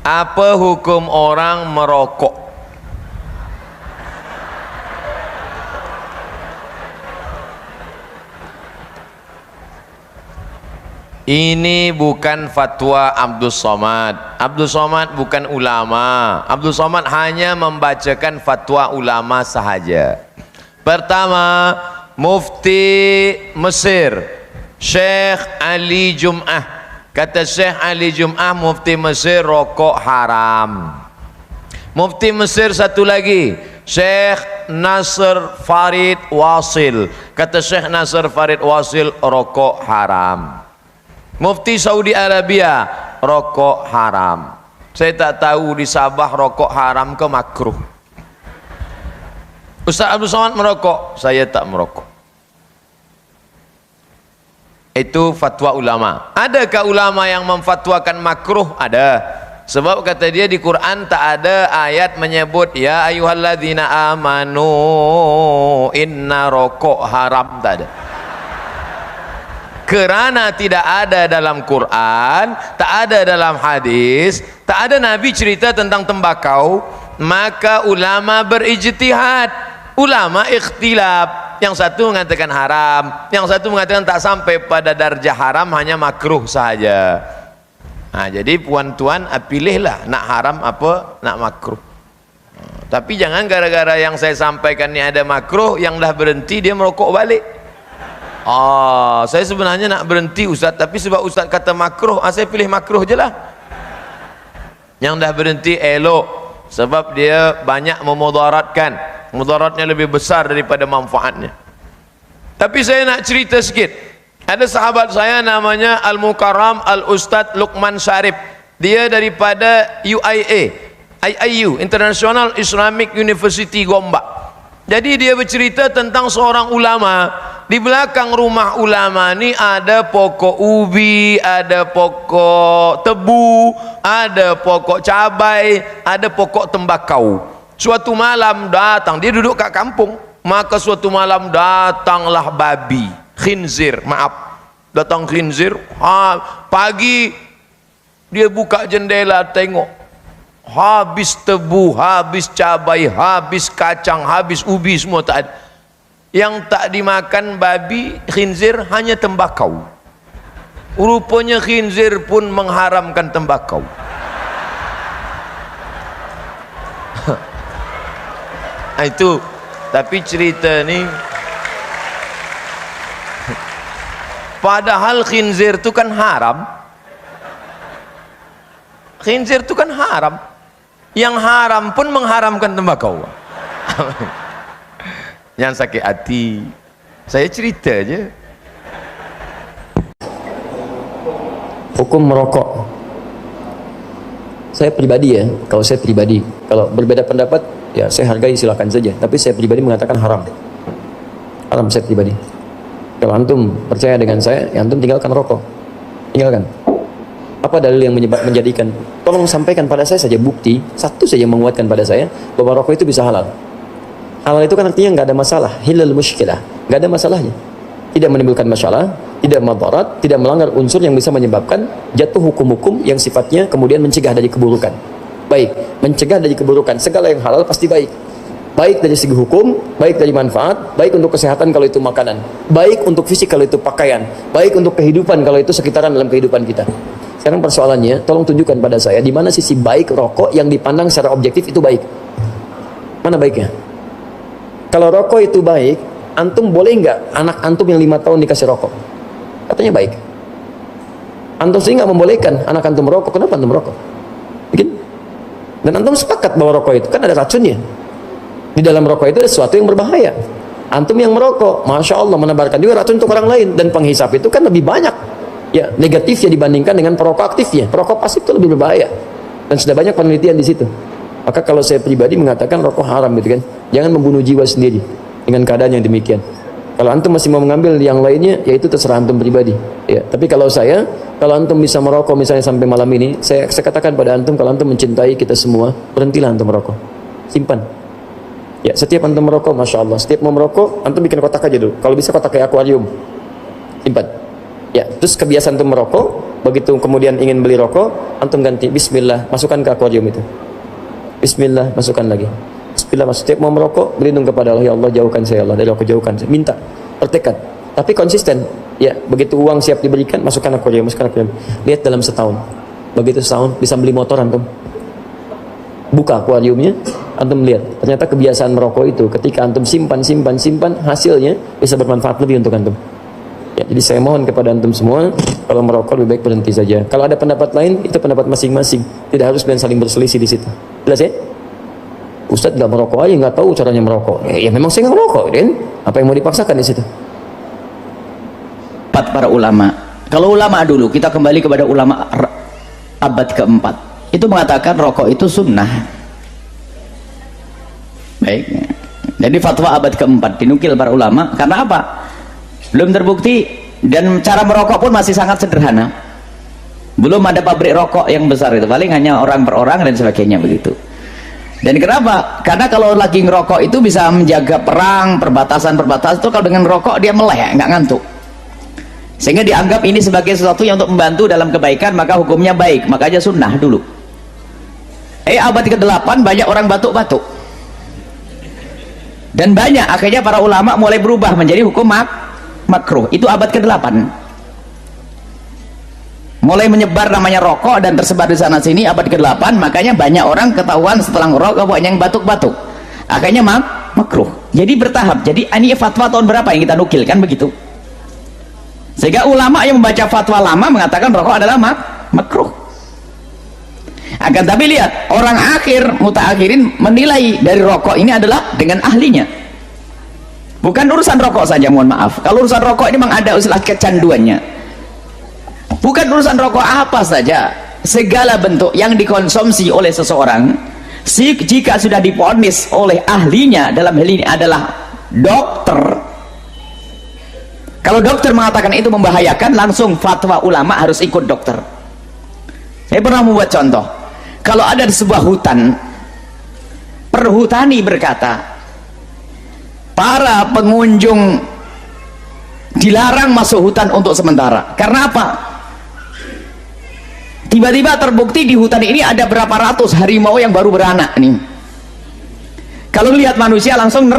Apa hukum orang merokok? Ini bukan fatwa Abdul Somad. Abdul Somad bukan ulama. Abdul Somad hanya membacakan fatwa ulama sahaja. Pertama, Mufti Mesir Syekh Ali Jum'ah, kata Syekh Ali Jum'ah, Mufti Mesir, rokok haram. Mufti Mesir satu lagi, Syekh Nasr Farid Wasil, kata Syekh Nasr Farid Wasil, rokok haram. Mufti Saudi Arabia, rokok haram. Saya tak tahu di Sabah rokok haram ke makruh. Ustaz Abdul Somad merokok, saya tak merokok. Itu fatwa ulama. Adakah ulama yang memfatwakan makruh? Ada. Sebab kata dia di Quran tak ada ayat menyebut ya ayyuhalladzina amanu inna rokok haram, tak ada. Kerana tidak ada dalam Quran, tak ada dalam hadis, tak ada Nabi cerita tentang tembakau, maka ulama berijtihad. Ulama ikhtilaf, yang satu mengatakan haram, yang satu mengatakan tak sampai pada darjah haram, hanya makruh sahaja. Nah, jadi puan-tuan pilihlah nak haram apa nak makruh. Tapi jangan gara-gara yang saya sampaikan ni ada makruh, yang dah berhenti dia merokok balik. Saya sebenarnya nak berhenti Ustaz, tapi sebab Ustaz kata makruh, saya pilih makruh je lah. Yang dah berhenti elok, sebab dia banyak memudaratkan, mudaratnya lebih besar daripada manfaatnya. Tapi saya nak cerita sikit. Ada sahabat saya namanya Al-Mukarram Al-Ustadz Luqman Syarif. Dia daripada UIA, IIU, International Islamic University Gombak. Jadi dia bercerita tentang seorang ulama. Di belakang rumah ulama ni ada pokok ubi, ada pokok tebu, ada pokok cabai, ada pokok tembakau. Suatu malam datang, dia duduk kat kampung, maka suatu malam datanglah babi, khinzir, datang khinzir. Pagi dia buka jendela tengok, habis tebu, habis cabai, habis kacang, habis ubi, semua tak ada. Yang tak dimakan babi khinzir hanya tembakau. Rupanya khinzir pun mengharamkan tembakau. Itu, tapi cerita ni padahal khinzir itu kan haram. Khinzir itu kan haram. Yang haram pun mengharamkan tembakau. Jangan sakit hati, saya cerita je. Hukum merokok, saya pribadi ya, kalau saya pribadi, kalau berbeda pendapat ya saya hargai, silakan saja, tapi saya pribadi mengatakan haram. Haram saya pribadi. Kalau antum percaya dengan saya, ya antum tinggalkan rokok, tinggalkan. Apa dalil yang menjadikan? Tolong sampaikan pada saya saja bukti satu saja yang menguatkan pada saya bahwa rokok itu bisa halal. Halal itu kan artinya nggak ada masalah, hilal muskilah, nggak ada masalahnya, tidak menimbulkan masalah, tidak madarat, tidak melanggar unsur yang bisa menyebabkan jatuh hukum-hukum yang sifatnya kemudian mencegah dari keburukan. Baik, mencegah dari keburukan, segala yang halal pasti baik. Baik dari segi hukum, baik dari manfaat, baik untuk kesehatan kalau itu makanan, baik untuk fisik kalau itu pakaian, baik untuk kehidupan kalau itu sekitaran dalam kehidupan kita. Sekarang persoalannya, tolong tunjukkan pada saya di mana sisi baik rokok yang dipandang secara objektif itu baik. Mana baiknya? Kalau rokok itu baik, antum boleh nggak anak antum yang 5 tahun dikasih rokok? Katanya baik. Antum sih nggak membolehkan anak antum merokok. Kenapa antum merokok? Bikin. Dan antum sepakat bahwa rokok itu kan ada racunnya. Di dalam rokok itu ada sesuatu yang berbahaya. Antum yang merokok, masya Allah, menebarkan juga racun untuk orang lain. Dan penghisap itu kan lebih banyak ya negatifnya dibandingkan dengan perokok aktifnya. Perokok pasif itu lebih berbahaya. Dan sudah banyak penelitian di situ. Maka kalau saya pribadi mengatakan rokok haram gitu kan, jangan membunuh jiwa sendiri dengan keadaan yang demikian. Kalau antum masih mau mengambil yang lainnya, ya itu terserah antum pribadi. Ya, tapi kalau antum bisa merokok misalnya sampai malam ini, saya katakan pada antum, kalau antum mencintai kita semua, berhentilah antum merokok, simpan. Ya, setiap antum merokok, masya Allah, setiap mau merokok, antum bikin kotak aja dulu. Kalau bisa kotak kayak akuarium, simpan. Ya, terus kebiasaan antum merokok, Begitu kemudian ingin beli rokok, antum ganti bismillah, masukkan ke akuarium itu. Bismillah, masukkan lagi. Bismillah, setiap mau merokok, berlindung kepada Allah, ya Allah jauhkan saya, Allah dari rokok jauhkan saya. Minta, bertekad, tapi konsisten. Ya, begitu uang siap diberikan, masukkan akuarium, masukkan akuarium. Lihat dalam setahun. Begitu setahun bisa beli motor antum. Buka akuariumnya, antum lihat. Ternyata kebiasaan merokok itu ketika antum simpan, hasilnya bisa bermanfaat lebih untuk antum. Ya, jadi saya mohon kepada antum semua, kalau merokok lebih baik berhenti saja. Kalau ada pendapat lain, itu pendapat masing-masing. Tidak harus dan saling berselisih di situ. Jelas ya? Ustadz nggak merokok aja, nggak tahu caranya merokok. Ya memang saya nggak merokok, kan? Apa yang mau dipaksakan di situ? Para ulama. Kalau ulama dulu, kita kembali kepada ulama abad keempat. Itu mengatakan rokok itu sunnah. Baik. Jadi fatwa abad keempat dinukil para ulama. Karena apa? Belum terbukti, dan cara merokok pun masih sangat sederhana. Belum ada pabrik rokok yang besar itu, paling hanya orang per orang dan sebagainya begitu. Dan kenapa? Karena kalau lagi ngerokok itu bisa menjaga perang, perbatasan itu. Kalau dengan rokok dia melek, nggak ngantuk, sehingga dianggap ini sebagai sesuatu yang untuk membantu dalam kebaikan, maka hukumnya baik, makanya sunnah dulu. Abad ke-8 banyak orang batuk-batuk, dan banyak akhirnya para ulama mulai berubah menjadi hukum makruh. Itu abad ke-8 mulai menyebar namanya rokok dan tersebar di sana sini. Abad ke-8 makanya banyak orang ketahuan setelah ngerokok banyak yang batuk-batuk, akhirnya makruh. Jadi bertahap. Jadi ini fatwa tahun berapa yang kita nukil kan begitu, sehingga ulama yang membaca fatwa lama mengatakan rokok adalah makruh. Akan tapi lihat, orang akhir mutaakhirin menilai dari rokok ini adalah dengan ahlinya. Bukan urusan rokok saja, mohon maaf. Kalau urusan rokok ini memang ada istilah kecanduannya. Bukan urusan rokok apa saja, segala bentuk yang dikonsumsi oleh seseorang, jika sudah divonis oleh ahlinya, dalam hal ini adalah dokter. Kalau dokter mengatakan itu membahayakan, langsung fatwa ulama harus ikut dokter. Saya pernah membuat contoh. Kalau ada di sebuah hutan, perhutani berkata, para pengunjung dilarang masuk hutan untuk sementara. Karena apa? Tiba-tiba terbukti di hutan ini ada berapa ratus harimau yang baru beranak nih. Kalau lihat manusia langsung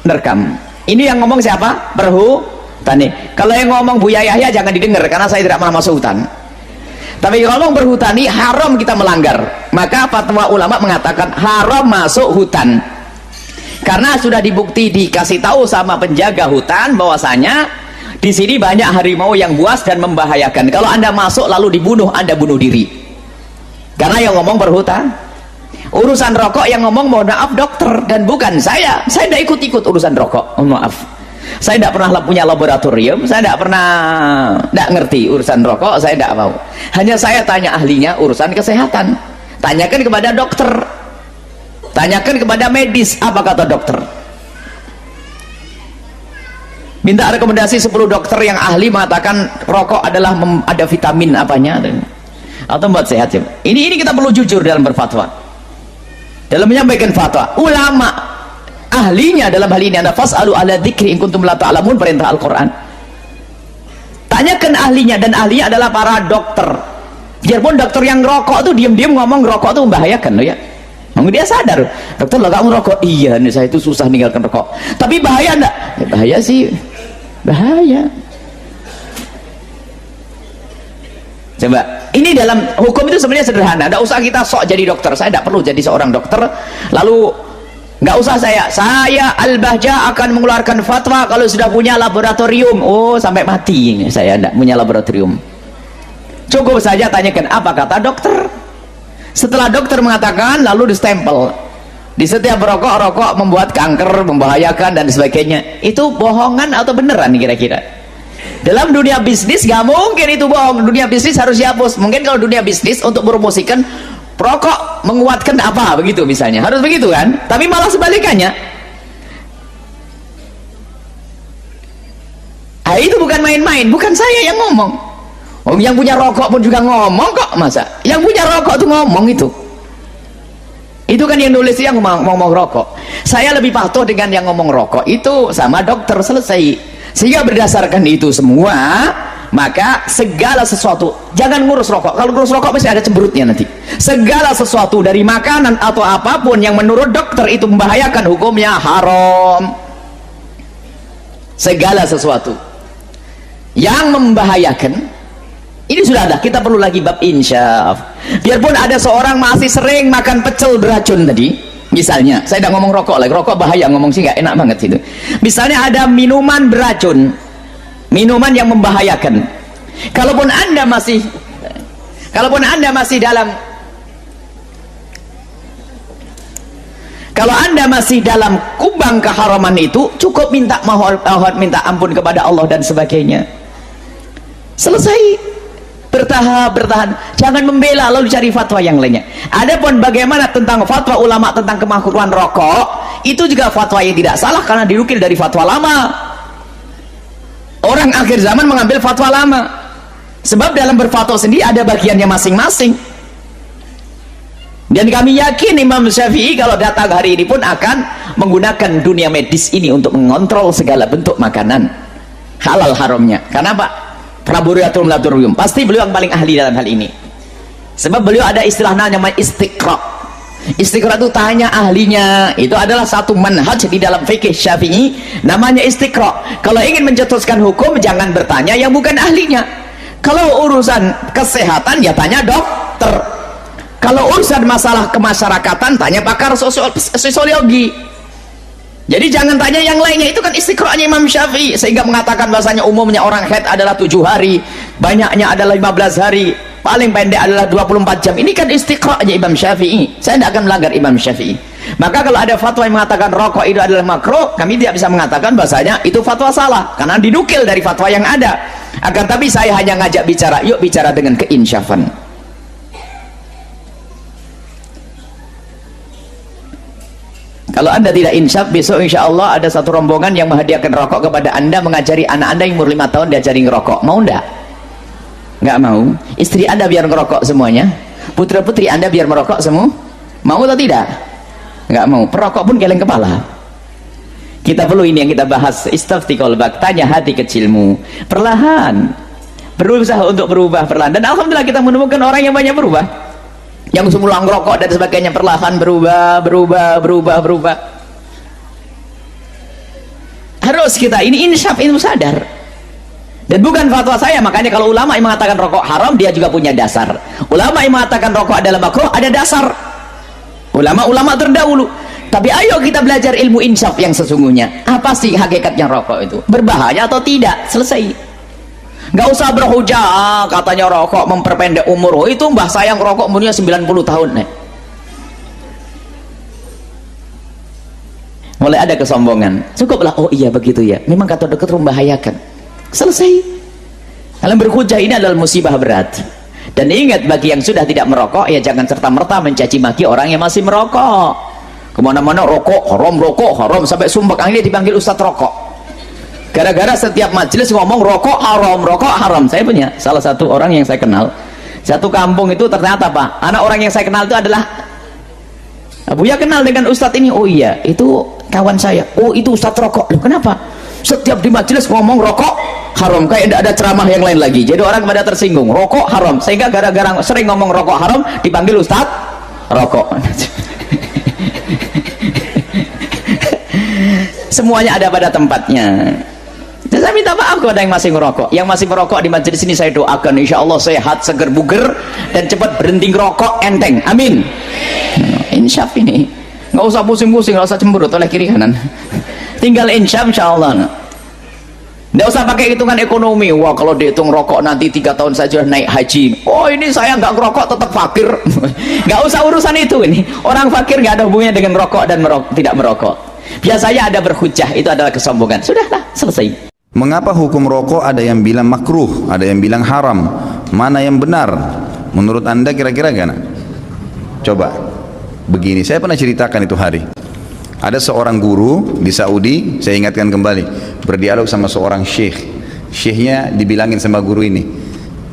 nerekam. Ini yang ngomong siapa? Perhutani. Kalau yang ngomong Buya Yahya jangan didengar, karena saya tidak pernah masuk hutan. Tapi kalau berhutani haram kita melanggar, maka fatwa ulama mengatakan haram masuk hutan, karena sudah dibukti, dikasih tahu sama penjaga hutan bahwasanya di sini banyak harimau yang buas dan membahayakan. Kalau anda masuk lalu dibunuh, anda bunuh diri. Karena yang ngomong berhutan. Urusan rokok yang ngomong mohon maaf dokter dan bukan saya. Saya tidak ikut-ikut urusan rokok, mohon maaf. Saya tidak pernah punya laboratorium, saya tidak ngerti urusan rokok, saya tidak mau. Hanya saya tanya ahlinya urusan kesehatan. Tanyakan kepada dokter, tanyakan kepada medis, apa kata dokter. Minta rekomendasi 10 dokter yang ahli mengatakan rokok adalah ada vitamin apanya atau buat sehat. Ini kita perlu jujur dalam berfatwa, dalam menyampaikan fatwa. Ulama ahlinya dalam hal ini, anda fas'alu ala dzikri in kuntum la ta'lamun, perintah Al-Quran. Tanyakan ahlinya, dan ahlinya adalah para dokter. Biarpun dokter yang rokok tuh diam-diam ngomong rokok tuh membahayakan loh ya. Dia sadar, dokter lo kamu rokok, iya nih saya itu susah meninggalkan rokok. Tapi bahaya enggak? Ya, bahaya sih, bahaya. Coba, ini dalam hukum itu sebenarnya sederhana. Tidak usah kita sok jadi dokter. Saya tidak perlu jadi seorang dokter lalu nggak usah saya Al-Bahja akan mengeluarkan fatwa kalau sudah punya laboratorium. Oh, sampai mati ini saya tidak punya laboratorium. Cukup saja tanyakan apa kata dokter. Setelah dokter mengatakan, lalu distempel di setiap rokok membuat kanker, membahayakan dan sebagainya. Itu bohongan atau beneran kira-kira? Dalam dunia bisnis gak mungkin itu bohong. Dunia bisnis harus dihapus. Mungkin kalau dunia bisnis untuk mempromosikan rokok menguatkan apa begitu misalnya, harus begitu kan? Tapi malah sebalikannya. Itu bukan main-main, bukan saya yang ngomong. Yang punya rokok pun juga ngomong kok, masa? Yang punya rokok tuh ngomong itu. Itu kan yang nulis yang ngomong rokok. Saya lebih patuh dengan yang ngomong rokok itu sama dokter, selesai. Sehingga berdasarkan itu semua, maka segala sesuatu, jangan ngurus rokok. Kalau ngurus rokok pasti ada cemberutnya nanti. Segala sesuatu dari makanan atau apapun yang menurut dokter itu membahayakan, hukumnya haram. Segala sesuatu yang membahayakan, ini sudah ada, kita perlu lagi bab insyaf. Biarpun ada seorang masih sering makan pecel beracun tadi, misalnya, saya tidak ngomong rokok lagi, rokok bahaya, ngomong sih nggak enak banget gitu. Misalnya ada minuman beracun, minuman yang membahayakan. Kalaupun anda masih dalam kubang keharaman itu, cukup minta mohon, minta ampun kepada Allah dan sebagainya. Selesai. Bertahan, jangan membela lalu cari fatwa yang lainnya. Adapun bagaimana tentang fatwa ulama tentang kemakruhan rokok, itu juga fatwa yang tidak salah karena dinukil dari fatwa lama. Orang akhir zaman mengambil fatwa lama, sebab dalam berfatwa sendiri ada bagiannya masing-masing. Dan kami yakin Imam Syafi'i kalau datang hari ini pun akan menggunakan dunia medis ini untuk mengontrol segala bentuk makanan halal haramnya. Karena Pak Praburiatul Laboratorium, pasti beliau yang paling ahli dalam hal ini, sebab beliau ada istilah namanya istiqra. Istiqra itu tanya ahlinya, itu adalah satu manhaj di dalam fikih Syafi'i, namanya istiqra. Kalau ingin mencetuskan hukum, jangan bertanya yang bukan ahlinya. Kalau urusan kesehatan, ya tanya dokter. Kalau urusan masalah kemasyarakatan, tanya pakar sosiologi. Jadi jangan tanya yang lainnya, itu kan istiqra'nya Imam Syafi'i, sehingga mengatakan bahasanya umumnya orang haid adalah 7 hari, banyaknya adalah 15 hari, paling pendek adalah 24 jam. Ini kan istiqra'nya Imam Syafi'i. Saya tidak akan melanggar Imam Syafi'i. Maka kalau ada fatwa yang mengatakan rokok itu adalah makruh, kami tidak bisa mengatakan bahasanya itu fatwa salah, karena dinukil dari fatwa yang ada. Akan tapi saya hanya ngajak bicara, yuk bicara dengan keinsyafan. Kalau anda tidak insyaf, besok insya Allah ada satu rombongan yang menghadiahkan rokok kepada anda, mengajari anak anda yang umur 5 tahun diajari ngerokok. Mau enggak? Enggak mau. Istri anda biar ngerokok semuanya, putra putri anda biar merokok semua. Mau atau tidak? Enggak mau. Perokok pun geleng kepala. Kita perlu ini yang kita bahas, istafti qalbak, tanya hati kecilmu, perlahan berusaha untuk berubah perlahan. Dan alhamdulillah kita menemukan orang yang banyak berubah, yang semula ngerokok dan sebagainya perlahan berubah. Harus kita ini insyaf, itu sadar. Dan bukan fatwa saya, makanya kalau ulama yang mengatakan rokok haram, dia juga punya dasar. Ulama yang mengatakan rokok adalah makruh, ada dasar. Ulama-ulama terdahulu. Tapi ayo kita belajar ilmu insyaf yang sesungguhnya. Apa sih hakikatnya rokok itu? Berbahaya atau tidak? Selesai. Nggak usah berhujah, katanya rokok memperpendek umur. Oh, itu mbah saya ngerokok umurnya 90 tahun nih. Mulai ada kesombongan. Cukuplah, oh iya begitu ya, memang kata dokter membahayakan. Selesai. Dalam berhujah ini adalah musibah berat. Dan ingat, bagi yang sudah tidak merokok, ya jangan serta-merta mencaci maki orang yang masih merokok. Kemana-mana rokok haram, sampai sumpah akhirnya dipanggil ustadz rokok. Gara-gara setiap majelis ngomong rokok haram. Saya punya salah satu orang yang saya kenal, satu kampung itu ternyata Pak, anak orang yang saya kenal itu adalah Buya kenal dengan ustadz ini. Oh iya, itu kawan saya. Oh itu ustadz rokok. Loh kenapa? Setiap di majelis ngomong rokok haram, kayak tidak ada ceramah yang lain lagi. Jadi orang pada tersinggung, rokok haram. Sehingga gara-gara sering ngomong rokok haram, dipanggil ustadz rokok. Semuanya ada pada tempatnya. Dan saya minta maaf kepada yang masih merokok. Yang masih merokok di majelis ini saya doakan insya Allah sehat, seger, buger, dan cepat berhenti ngerokok enteng. Amin. Insyaf ini nggak usah pusing-pusing, nggak usah cemberut oleh kiri kanan. Tinggal insyaf insya Allah. Nggak usah pakai hitungan ekonomi. Wah kalau dihitung rokok nanti 3 tahun saja naik haji. Oh ini saya nggak ngerokok tetap fakir. Nggak usah urusan itu ini. Orang fakir nggak ada hubungannya dengan rokok dan tidak merokok. Biasanya ada berhujah, itu adalah kesombongan. Sudahlah, selesai. Mengapa hukum rokok ada yang bilang makruh, ada yang bilang haram? Mana yang benar? Menurut anda kira-kira gimana? Coba, begini, saya pernah ceritakan itu hari. Ada seorang guru di Saudi, saya ingatkan kembali, berdialog sama seorang syekh. Syekhnya dibilangin sama guru ini,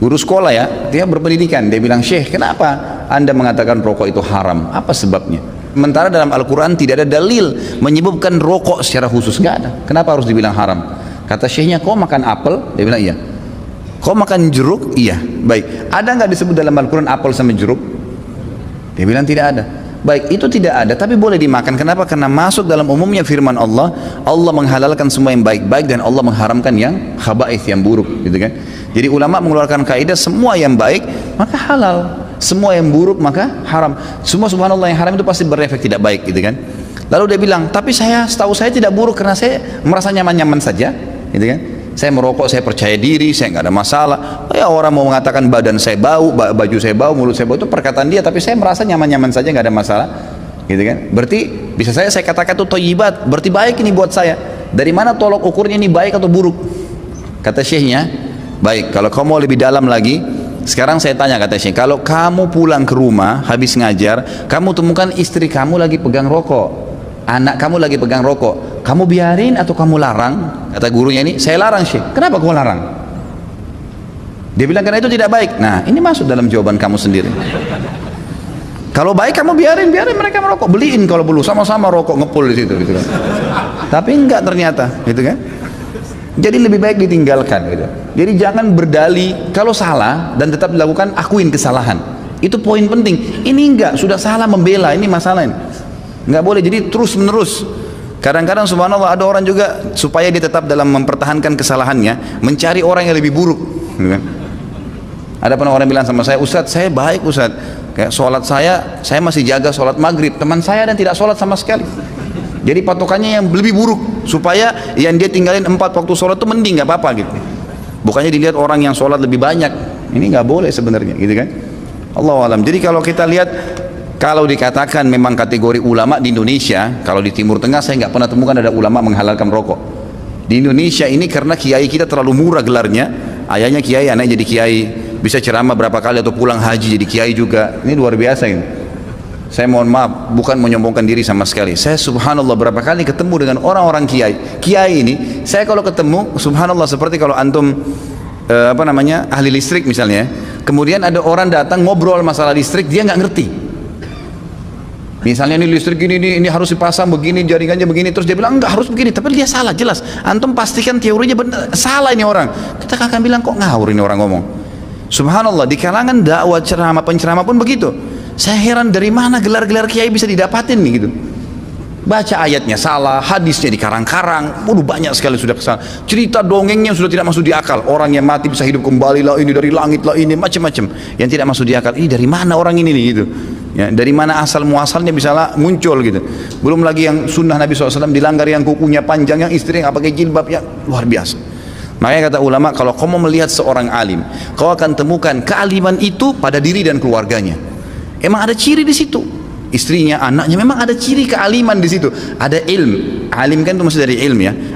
guru sekolah ya, dia berpendidikan, dia bilang, syekh kenapa anda mengatakan rokok itu haram? Apa sebabnya? Sementara dalam Al-Quran tidak ada dalil menyebutkan rokok secara khusus, nggak ada. Kenapa harus dibilang haram? Kata syekhnya, kau makan apel? Dia bilang iya. Kau makan jeruk? Iya. Baik. Ada nggak disebut dalam Al-Quran apel sama jeruk? Dia bilang tidak ada. Baik, itu tidak ada, tapi boleh dimakan. Kenapa? Karena masuk dalam umumnya firman Allah, Allah menghalalkan semua yang baik-baik dan Allah mengharamkan yang khaba'ith, yang buruk, gitu kan? Jadi ulama mengeluarkan kaidah semua yang baik maka halal, semua yang buruk maka haram. Semua subhanallah yang haram itu pasti berefek tidak baik, gitu kan? Lalu dia bilang, tapi setahu saya tidak buruk karena saya merasa nyaman-nyaman saja, gitu kan? Saya merokok, saya percaya diri, saya nggak ada masalah. Ya orang mau mengatakan badan saya bau, baju saya bau, mulut saya bau, itu perkataan dia, tapi saya merasa nyaman-nyaman saja, nggak ada masalah, gitu kan? Berarti bisa saya katakan itu thayyibat, berarti baik ini buat saya. Dari mana tolok ukurnya ini baik atau buruk? Kata syekhnya, baik. Kalau kamu mau lebih dalam lagi, sekarang saya tanya, kata syekh, kalau kamu pulang ke rumah habis ngajar, kamu temukan istri kamu lagi pegang rokok, anak kamu lagi pegang rokok, kamu biarin atau kamu larang? Kata gurunya ini, saya larang syekh. Kenapa kamu larang? Dia bilang karena itu tidak baik. Nah, ini masuk dalam jawaban kamu sendiri. Kalau baik kamu biarin mereka merokok, beliin kalau perlu, sama-sama rokok ngepul di situ, gitu kan. Tapi enggak ternyata, gitu kan. Jadi lebih baik ditinggalkan, gitu. Jadi jangan berdalih kalau salah dan tetap dilakukan, akuin kesalahan. Itu poin penting. Ini enggak, sudah salah membela, ini masalah ini. Enggak boleh, jadi terus menerus. Kadang-kadang subhanallah ada orang juga supaya dia tetap dalam mempertahankan kesalahannya, mencari orang yang lebih buruk, gitu kan? Ada pernah orang bilang sama saya, Ustadz saya baik Ustadz, kayak sholat saya masih jaga sholat maghrib, teman saya dan tidak sholat sama sekali. Jadi patokannya yang lebih buruk, supaya yang dia tinggalin 4 waktu sholat itu mending, nggak apa-apa gitu. Bukannya dilihat orang yang sholat lebih banyak, ini nggak boleh sebenarnya, gitu kan? Allahu alam. Jadi kalau kita lihat, kalau dikatakan memang kategori ulama di Indonesia, kalau di Timur Tengah saya nggak pernah temukan ada ulama menghalalkan rokok. Di Indonesia ini karena kiai kita terlalu murah gelarnya, ayahnya kiai, anaknya jadi kiai, bisa ceramah berapa kali atau pulang haji jadi kiai juga. Ini luar biasa ini. Saya mohon maaf, bukan menyombongkan diri sama sekali. Saya subhanallah berapa kali ketemu dengan orang-orang kiai. Kiai ini, saya kalau ketemu subhanallah seperti kalau antum ahli listrik misalnya, kemudian ada orang datang ngobrol masalah listrik, dia nggak ngerti. Misalnya ini listrik ini harus dipasang begini, jaringannya begini, terus dia bilang enggak harus begini, tapi dia salah jelas. Antum pastikan teorinya benar, salah ini orang. Kita akan bilang kok ngawur ini orang ngomong. Subhanallah, di kalangan dakwah penceramah pun begitu. Saya heran dari mana gelar-gelar kiai bisa didapatin nih gitu. Baca ayatnya salah, hadisnya dikarang-karang, banyak sekali sudah kesalahan. Cerita dongengnya sudah tidak masuk di akal. Orang yang mati bisa hidup kembali lah, ini dari langit lah, ini macam-macam. Yang tidak masuk di akal. Ini dari mana orang ini nih gitu? Ya, dari mana asal muasalnya bisa muncul gitu. Belum lagi yang sunnah Nabi SAW dilanggar, yang kukunya panjang, yang istri yang pakai jilbab, yang luar biasa. Makanya kata ulama, kalau kau mau melihat seorang alim, kau akan temukan kealiman itu pada diri dan keluarganya. Emang ada ciri di situ. Istrinya, anaknya, memang ada ciri kealiman di situ. Ada ilm. Alim kan itu maksud dari ilm ya.